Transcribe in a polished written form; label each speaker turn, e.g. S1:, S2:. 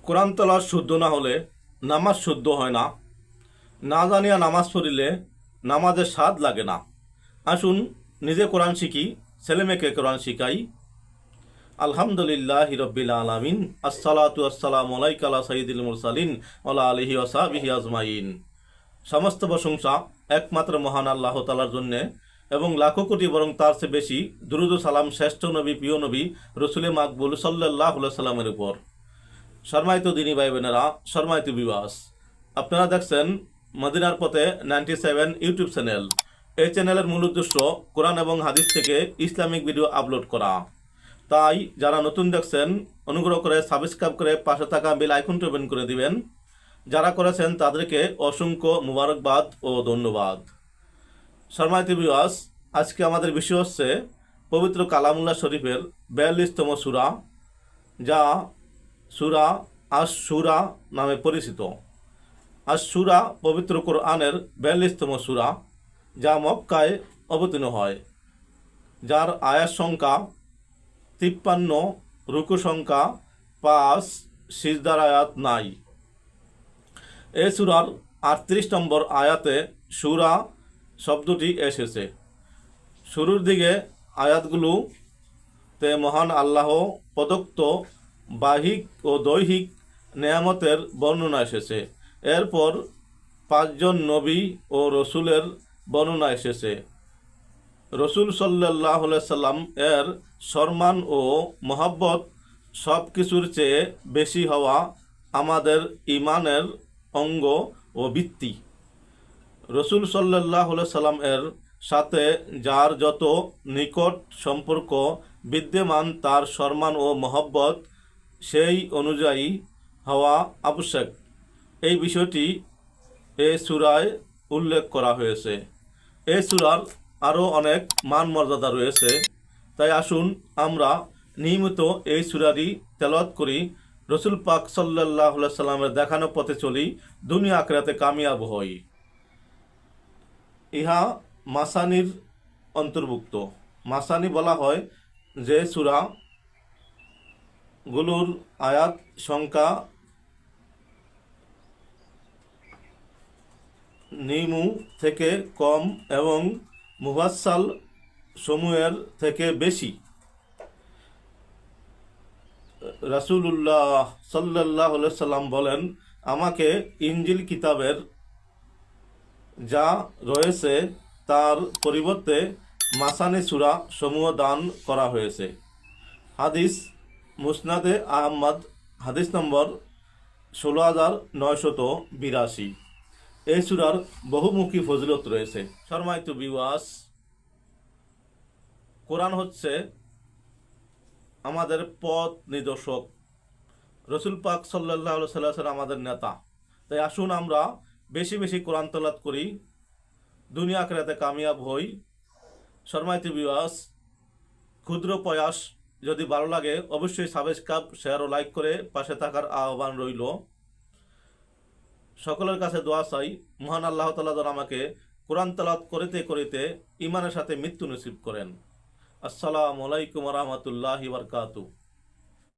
S1: কোরআন তেলাওয়াত শুদ্ধ না হলে নামাজ শুদ্ধ হয় না। না জানিয়া নামাজ পড়িলে নামাজের স্বাদ লাগে না। আসুন নিজে কোরআন শিখি, ছেলেমেয়েকে কোরআন শিখাই। আলহামদুলিল্লাহি রাব্বিল আলামিন। আসসালাতু আসসালামু আলাইকা আলা সাইয়্যিদিল মুরসালিন ওয়া আলিহি ওয়া সাহবিহি আজমাইন। সমস্ত প্রশংসা একমাত্র মহান আল্লাহ তাআলার জন্য এবং লাখো কোটি বরং তার চেয়ে বেশি দুরূদ ও সালাম শ্রেষ্ঠ নবী, প্রিয় নবী রসুলে মাকবুল সাল্লাল্লাহু আলাইহি সাল্লামের উপর। সম্মানিত দিনী ভাই বোনেরা, সম্মানিত বিবাস, আপনারা দেখছেন মদিনার পথে 97 ইউটিউব চ্যানেল। এই চ্যানেলের মূল উদ্দেশ্য কোরআন এবং হাদিস থেকে ইসলামিক ভিডিও আপলোড করা। তাই যারা নতুন দেখছেন অনুগ্রহ করে সাবস্ক্রাইব করে পাশে থাকা বেল আইকনটি ওপেন করে দিবেন। যারা করেছেন তাদেরকে অসংখ্য মুবারকবাদ ও ধন্যবাদ। সম্মানিত বিবাস, আজকে আমাদের বিষয় হচ্ছে পবিত্র কালামুল্লাহ শরীফের 42তম সূরা, যা সূরা আশ-শূরা নামে পরিচিত। আশ-শূরা পবিত্র কোরআনের 42তম সূরা, যা মক্কায় অবতীর্ণ হয়, যার আয়াত সংখ্যা 53, রুকু সংখ্যা 5, সিজদার আয়াত নাই। এই সূরার 38 নম্বর আয়াতে সূরা শব্দটি এসেছে। শুরুর দিকে আয়াতগুলোতে মহান আল্লাহ প্রদত্ত বাহিক ও দৈহিক নেয়ামতের বর্ণনা এসেছে। এরপর 5 জন নবী ও রসুলের বর্ণনা এসেছে। রসুল সাল্লাল্লাহু আলাইহি সাল্লাম এর সম্মান ও মহব্বত সব কিছুর চেয়ে বেশি হওয়া আমাদের ঈমানের অঙ্গ ও ভিত্তি। রসুল সাল্লাল্লাহু আলাইহি সাল্লাম এর সাথে যার যত নিকট সম্পর্ক বিদ্যমান, তার সম্মান ও মহব্বত সেই অনুযায়ী হওয়া আবশ্যক। এই বিষয়টি এই সূরায় উল্লেখ করা হয়েছে। এই সূরার আরও অনেক মান মর্যাদা রয়েছে। তাই আসুন আমরা নিয়মিত এই সূরাটি তেলাওয়াত করি, রসুল পাক সাল্লাল্লাহু আলাইহি সাল্লামের দেখানো পথে চলি, দুনিয়া আখিরাতে কামিয়াব হই। ইহা মাসানির অন্তর্ভুক্ত। মাসানি বলা হয় যে সূরাগুলোর আয়াত সংখ্যা নিমু থেকে কম এবং মুফাসসাল সমূহের থেকে বেশি। রাসূলুল্লাহ সাল্লাল্লাহু আলাইহি সাল্লাম বলেন, আমাকে ইনজিল কিতাবের যা রয়েছে তার পরিবর্তে মাসানি সূরা সমূহ দান করা হয়েছে। হাদিস মুসনাদে আহমদ, হাদিস নম্বর 16982। এই সূরার বহুমুখী ফজিলত রয়েছে। সম্মানিত বিওয়াস, কোরআন হচ্ছে আমাদের পথ নির্দেশক। রসুল পাক সাল্লাল্লাহু আলাইহি সাল্লাম আমাদের নেতা। তাই আসুন আমরা বেশি বেশি কোরআন তেলাওয়াত করি, দুনিয়া আখিরাতে কামিয়াব হই। সম্মানিত বিওয়াস, ক্ষুদ্র প্রয়াস যদি ভালো লাগে অবশ্যই সাবস্ক্রাইব, শেয়ার ও লাইক করে পাশে থাকার আহ্বান রইল। সকলের কাছে দোয়া চাই, মহান আল্লাহ তাআলা যেন আমাকে কোরআন তেলাওয়াত করিতে করিতে ঈমানের সাথে মৃত্যু নসিব করেন। আসসালামু আলাইকুম ওয়া রাহমাতুল্লাহি ওয়া বারাকাতুহু।